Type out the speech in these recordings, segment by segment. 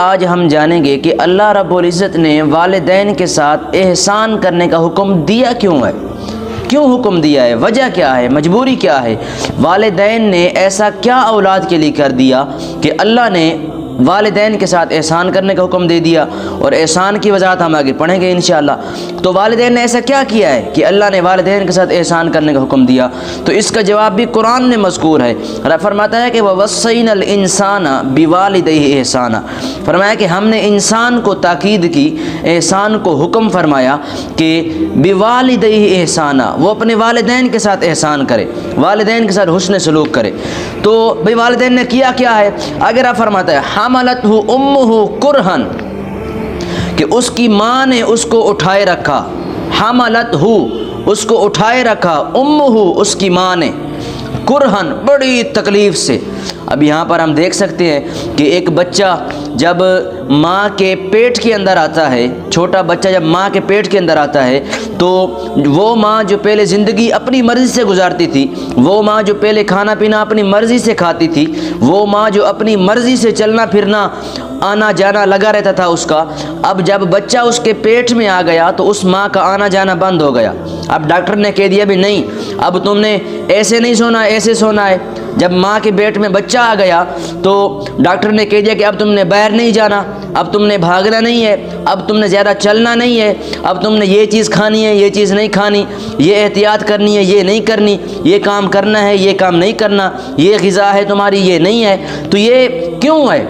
آج ہم جانیں گے کہ اللہ رب العزت نے والدین کے ساتھ احسان کرنے کا حکم دیا کیوں ہے، کیوں حکم دیا ہے، وجہ کیا ہے، مجبوری کیا ہے، والدین نے ایسا کیا اولاد کے لیے کر دیا کہ اللہ نے والدین کے ساتھ احسان کرنے کا حکم دے دیا، اور احسان کی وضاحت ہم آگے پڑھیں گے انشاءاللہ۔ تو والدین نے ایسا کیا کیا ہے کہ اللہ نے والدین کے ساتھ احسان کرنے کا حکم دیا؟ تو اس کا جواب بھی قرآن میں مذکور ہے۔ رب فرماتا ہے کہ وَوَصَّيْنَا الْإِنسَانَ بِوَالِدَيْهِ إِحْسَانًا، فرمایا کہ ہم نے انسان کو تاکید کی، احسان کو حکم فرمایا کہ بِوَالِدَيْهِ إِحْسَانًا، وہ اپنے والدین کے ساتھ احسان کرے، والدین کے ساتھ حسن سلوک کرے۔ تو بھئی والدین نے کیا کیا ہے؟ اگر آپ فرماتا ہے حملتہ امہ کرہن، کہ اس کی ماں نے اس کو اٹھائے رکھا، حملتہ، اس کو اٹھائے رکھا، امہ، اس کی ماں نے، کرہن، بڑی تکلیف سے۔ اب یہاں پر ہم دیکھ سکتے ہیں کہ ایک بچہ جب ماں کے پیٹ کے اندر آتا ہے، چھوٹا بچہ جب ماں کے پیٹ کے اندر آتا ہے تو وہ ماں جو پہلے زندگی اپنی مرضی سے گزارتی تھی، وہ ماں جو پہلے کھانا پینا اپنی مرضی سے کھاتی تھی، وہ ماں جو اپنی مرضی سے چلنا پھرنا آنا جانا لگا رہتا تھا اس کا، اب جب بچہ اس کے پیٹ میں آ گیا تو اس ماں کا آنا جانا بند ہو گیا۔ اب ڈاکٹر نے کہہ دیا بھی نہیں، اب تم نے ایسے نہیں سونا، ایسے سونا ہے۔ جب ماں کے پیٹ میں بچہ آ گیا تو ڈاکٹر نے کہہ دیا کہ اب تم نے باہر نہیں جانا، اب تم نے بھاگنا نہیں ہے، اب تم نے زیادہ چلنا نہیں ہے، اب تم نے یہ چیز کھانی ہے، یہ چیز نہیں کھانی، یہ احتیاط کرنی ہے، یہ نہیں کرنی، یہ کام کرنا ہے، یہ کام نہیں کرنا، یہ غذا ہے تمہاری، یہ نہیں ہے۔ تو یہ کیوں ہے؟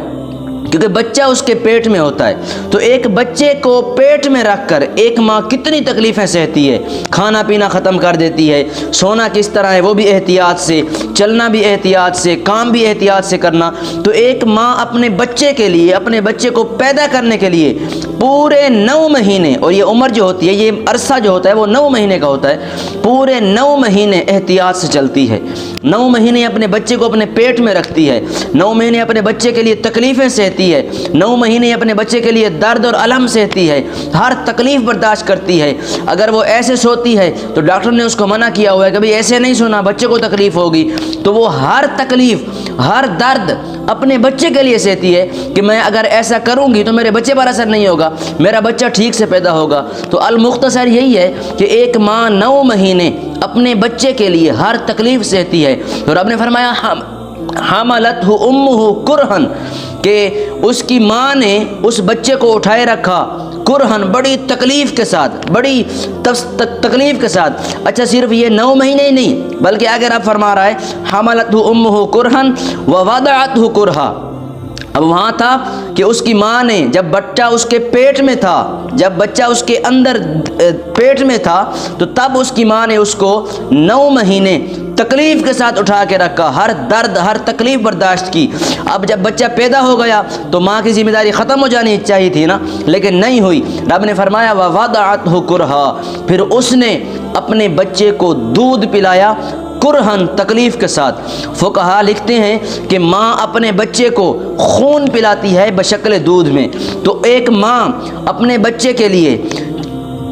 کیونکہ بچہ اس کے پیٹ میں ہوتا ہے۔ تو ایک بچے کو پیٹ میں رکھ کر ایک ماں کتنی تکلیفیں سہتی ہے، کھانا پینا ختم کر دیتی ہے، سونا کس طرح ہے وہ بھی احتیاط سے، چلنا بھی احتیاط سے، کام بھی احتیاط سے کرنا۔ تو ایک ماں اپنے بچے کے لیے، اپنے بچے کو پیدا کرنے کے لیے پورے 9 مہینے، اور یہ عمر جو ہوتی ہے، یہ عرصہ جو ہوتا ہے وہ 9 مہینے کا ہوتا ہے، پورے 9 مہینے احتیاط سے چلتی ہے، 9 مہینے اپنے بچے کو اپنے پیٹ میں رکھتی ہے، 9 مہینے اپنے بچے کے لیے تکلیفیں سہتی ہے، 9 مہینے اپنے بچے کے لیے درد اور الم سہتی ہے، ہر تکلیف برداشت کرتی ہے۔ اگر وہ ایسے سوتی ہے تو ڈاکٹر نے اس کو منع کیا ہوا ہے کہ بھئی ایسے نہیں سونا، بچے کو تکلیف ہوگی، تو وہ ہر تکلیف، ہر درد اپنے بچے کے لیے سہتی ہے کہ میں اگر ایسا کروں گی تو میرے بچے پر اثر نہیں ہوگا، میرا بچہ ٹھیک سے پیدا ہوگا۔ تو المختصر یہی ہے کہ ایک ماں 9 مہینے اپنے بچے کے لیے ہر تکلیف سہتی ہے۔ تو رب نے فرمایا حملتہ امہ کرہن، کہ اس کی ماں نے اس بچے کو اٹھائے رکھا، کرہن، بڑی تکلیف کے ساتھ، بڑی تکلیف کے ساتھ۔ اچھا صرف یہ 9 مہینے ہی نہیں بلکہ اگر آپ فرما رہا ہے حملتہ امہ کرہن ووضعتہ کرہا، اب وہاں تھا کہ اس کی ماں نے جب بچہ اس کے پیٹ میں تھا، جب بچہ اس کے اندر پیٹ میں تھا تو تب اس کی ماں نے اس کو 9 مہینے تکلیف کے ساتھ اٹھا کے رکھا، ہر درد، ہر تکلیف برداشت کی۔ اب جب بچہ پیدا ہو گیا تو ماں کی ذمہ داری ختم ہو جانی چاہیے تھی نا، لیکن نہیں ہوئی۔ رب نے فرمایا وَوَضَعَتْهُ كُرْهًا، پھر اس نے اپنے بچے کو دودھ پلایا، کرہن، تکلیف کے ساتھ۔ فقہا لکھتے ہیں کہ ماں اپنے بچے کو خون پلاتی ہے بشکل دودھ میں، تو ایک ماں اپنے بچے کے لیے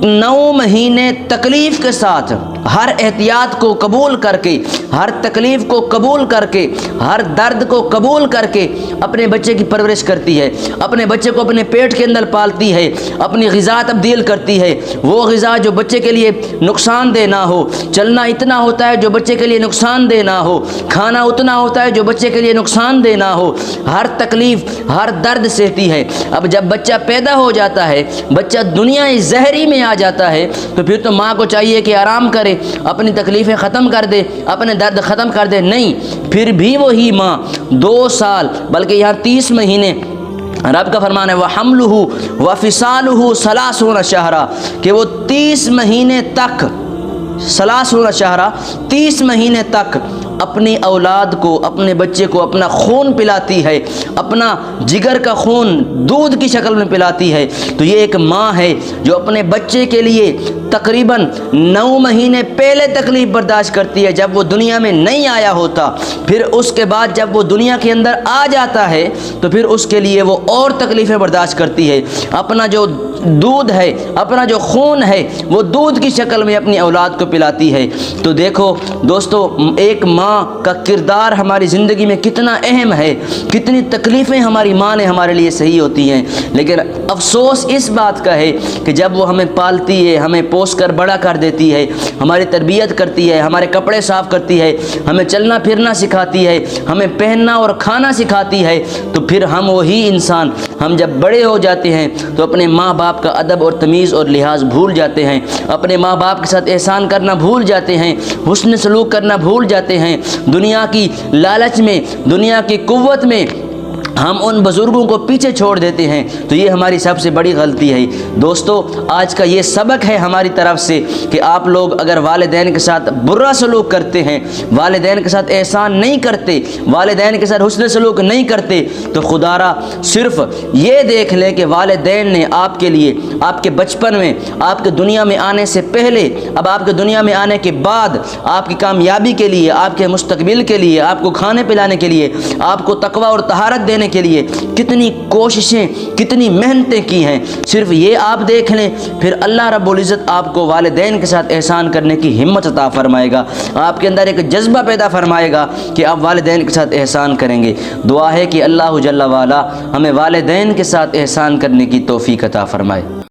9 مہینے تکلیف کے ساتھ ہر احتیاط کو قبول کر کے، ہر تکلیف کو قبول کر کے، ہر درد کو قبول کر کے اپنے بچے کی پرورش کرتی ہے، اپنے بچے کو اپنے پیٹ کے اندر پالتی ہے، اپنی غذا تبدیل کرتی ہے، وہ غذا جو بچے کے لیے نقصان دہ نہ ہو، چلنا اتنا ہوتا ہے جو بچے کے لیے نقصان دہ نہ ہو، کھانا اتنا ہوتا ہے جو بچے کے لیے نقصان دہ نہ ہو، ہر تکلیف، ہر درد سہتی ہے۔ اب جب بچہ پیدا ہو جاتا ہے، بچہ دنیا زہری میں آ جاتا ہے، تو پھر تو ماں کو چاہیے کہ آرام کرے، اپنی تکلیفیں ختم کر دے، اپنے درد ختم کر دے، نہیں، پھر بھی وہی ماں 2 سال بلکہ یہاں 30 مہینے رب کا فرمان ہے وَحَمْلُهُ وَفِصَالُهُ 30 شہرا، کہ وہ 30 مہینے تک، 30 شہرا، 30 مہینے تک اپنی اولاد کو، اپنے بچے کو اپنا خون پلاتی ہے، اپنا جگر کا خون دودھ کی شکل میں پلاتی ہے۔ تو یہ ایک ماں ہے جو اپنے بچے کے لیے تقریباً 9 مہینے پہلے تکلیف برداشت کرتی ہے جب وہ دنیا میں نہیں آیا ہوتا، پھر اس کے بعد جب وہ دنیا کے اندر آ جاتا ہے تو پھر اس کے لیے وہ اور تکلیفیں برداشت کرتی ہے، اپنا جو دودھ ہے، اپنا جو خون ہے وہ دودھ کی شکل میں اپنی اولاد کو پلاتی ہے۔ تو دیکھو دوستو، ایک ماں کا کردار ہماری زندگی میں کتنا اہم ہے، کتنی تکلیفیں ہماری ماں نے ہمارے لیے صحیح ہوتی ہیں، لیکن افسوس اس بات کا ہے کہ جب وہ ہمیں پالتی ہے، ہمیں پوس کر بڑا کر دیتی ہے، ہماری تربیت کرتی ہے، ہمارے کپڑے صاف کرتی ہے، ہمیں چلنا پھرنا سکھاتی ہے، ہمیں پہننا اور کھانا سکھاتی ہے، تو پھر ہم وہی انسان ہم جب بڑے ہو جاتے ہیں تو اپنے ماں باپ کا ادب اور تمیز اور لحاظ بھول جاتے ہیں، اپنے ماں باپ کے ساتھ احسان کرنا بھول جاتے ہیں، حسن سلوک کرنا بھول جاتے ہیں، دنیا کی لالچ میں، دنیا کی قوت میں ہم ان بزرگوں کو پیچھے چھوڑ دیتے ہیں۔ تو یہ ہماری سب سے بڑی غلطی ہے۔ دوستو، آج کا یہ سبق ہے ہماری طرف سے کہ آپ لوگ اگر والدین کے ساتھ برا سلوک کرتے ہیں، والدین کے ساتھ احسان نہیں کرتے، والدین کے ساتھ حسن سلوک نہیں کرتے، تو خدا را صرف یہ دیکھ لیں کہ والدین نے آپ کے لیے، آپ کے بچپن میں، آپ کے دنیا میں آنے سے پہلے، اب آپ کے دنیا میں آنے کے بعد، آپ کی کامیابی کے لیے، آپ کے مستقبل کے لیے، آپ کو کھانے پلانے کے لیے، آپ کو تقوی اور طہارت دینے کے لیے کتنی کوششیں، کتنی محنتیں کی ہیں۔ صرف یہ آپ دیکھ لیں، پھر اللہ رب العزت آپ کو والدین کے ساتھ احسان کرنے کی ہمت عطا فرمائے گا، آپ کے اندر ایک جذبہ پیدا فرمائے گا کہ آپ والدین کے ساتھ احسان کریں گے۔ دعا ہے کہ اللہ جل وعلا ہمیں والدین کے ساتھ احسان کرنے کی توفیق عطا فرمائے۔